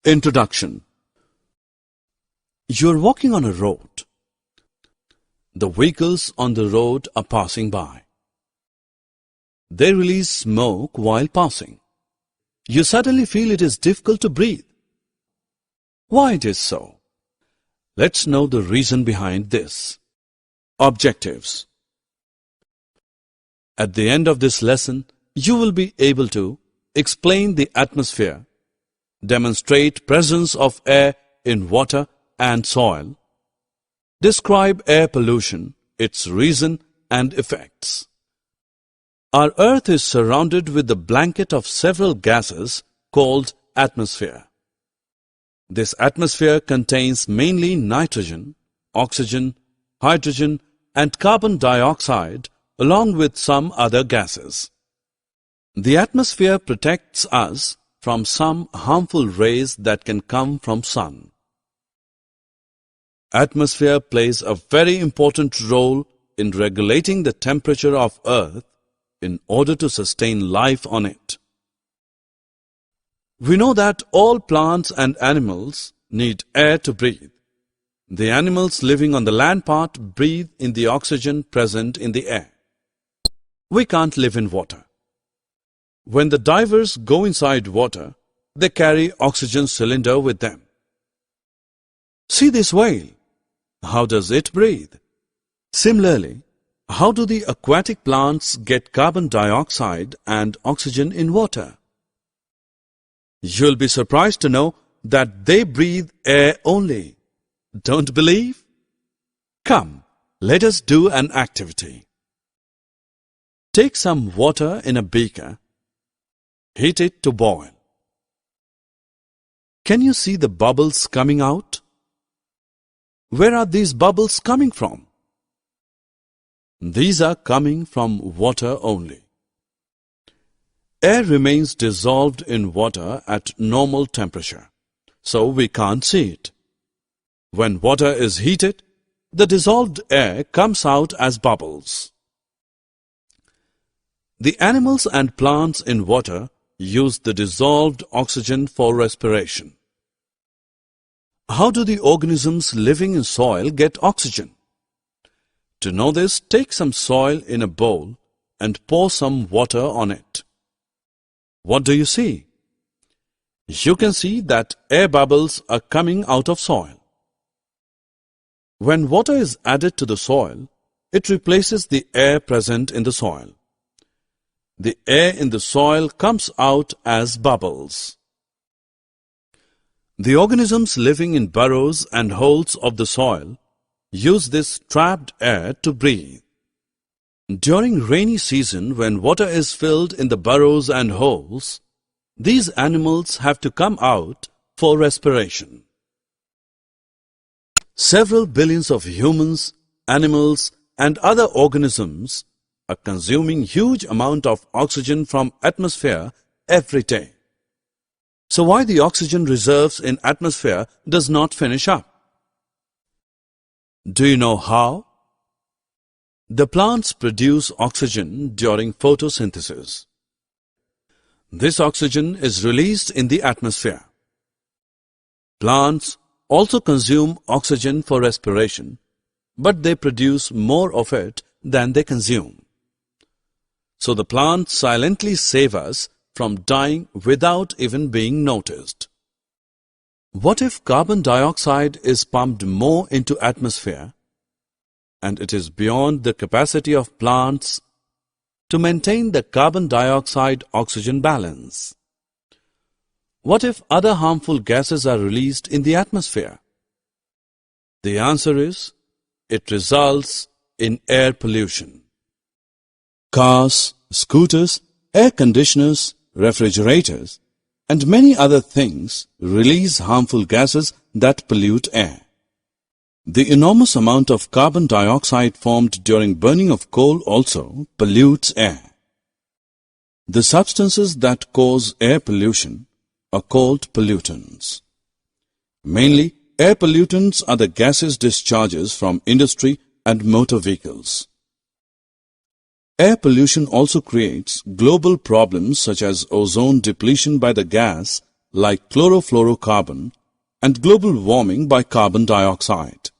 Introduction. You're walking on a road. The vehicles on the road are passing by. They release smoke while passing. You suddenly feel it is difficult to breathe. Why it is so? Let's know the reason behind this. Objectives. At the end of this lesson, you will be able to explain the atmosphere, demonstrate presence of air in water and soil, describe air pollution, its reason and effects. Our Earth is surrounded with the blanket of several gases called atmosphere. This atmosphere contains mainly nitrogen, oxygen, hydrogen and carbon dioxide along with some other gases. The atmosphere protects us from some harmful rays that can come from sun. Atmosphere plays a very important role in regulating the temperature of Earth in order to sustain life on it. We know that all plants and animals need air to breathe. The animals living on the land part breathe in the oxygen present in the air. We can't live in water. When the divers go inside water, they carry oxygen cylinder with them. See this whale. How does it breathe? Similarly, how do the aquatic plants get carbon dioxide and oxygen in water? You'll be surprised to know that they breathe air only. Don't believe? Come, let us do an activity. Take some water in a beaker. Heat it to boil. Can you see the bubbles coming out? Where are these bubbles coming from? These are coming from water only. Air remains dissolved in water at normal temperature, so we can't see it. When water is heated, the dissolved air comes out as bubbles. The animals and plants in water use the dissolved oxygen for respiration. How do the organisms living in soil get oxygen? To know this, take some soil in a bowl and pour some water on it. What do you see? You can see that air bubbles are coming out of soil. When water is added to the soil, it replaces the air present in the soil. The air in the soil comes out as bubbles. The organisms living in burrows and holes of the soil use this trapped air to breathe. During rainy season, when water is filled in the burrows and holes, these animals have to come out for respiration. Several billions of humans, animals, and other organisms are consuming huge amount of oxygen from atmosphere every day. So why the oxygen reserves in atmosphere does not finish up? Do you know how? The plants produce oxygen during photosynthesis. This oxygen is released in the atmosphere. Plants also consume oxygen for respiration, but they produce more of it than they consume. So the plants silently save us from dying without even being noticed. What if carbon dioxide is pumped more into atmosphere and it is beyond the capacity of plants to maintain the carbon dioxide-oxygen balance? What if other harmful gases are released in the atmosphere? The answer is, it results in air pollution. Cars, scooters, air conditioners, refrigerators, and many other things release harmful gases that pollute air. The enormous amount of carbon dioxide formed during burning of coal also pollutes air. The substances that cause air pollution are called pollutants. Mainly, air pollutants are the gases discharges from industry and motor vehicles. Air pollution also creates global problems such as ozone depletion by the gas like chlorofluorocarbon and global warming by carbon dioxide.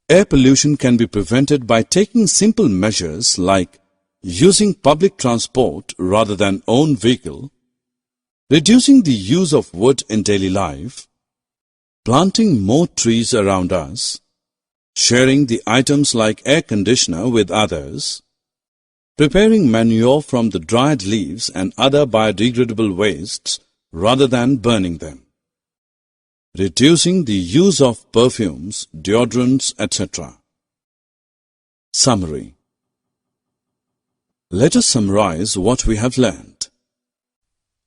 Air pollution can be prevented by taking simple measures like using public transport rather than own vehicle, reducing the use of wood in daily life, planting more trees around us, sharing the items like air conditioner with others, preparing manure from the dried leaves and other biodegradable wastes rather than burning them, reducing the use of perfumes, deodorants, etc. Summary. Let us summarize what we have learned.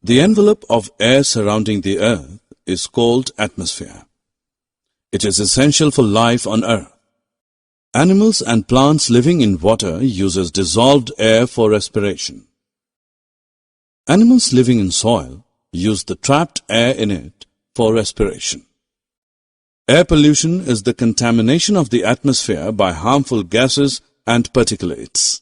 The envelope of air surrounding the earth is called atmosphere. It is essential for life on earth. Animals and plants living in water uses dissolved air for respiration. Animals living in soil use the trapped air in it for respiration. Air pollution is the contamination of the atmosphere by harmful gases and particulates.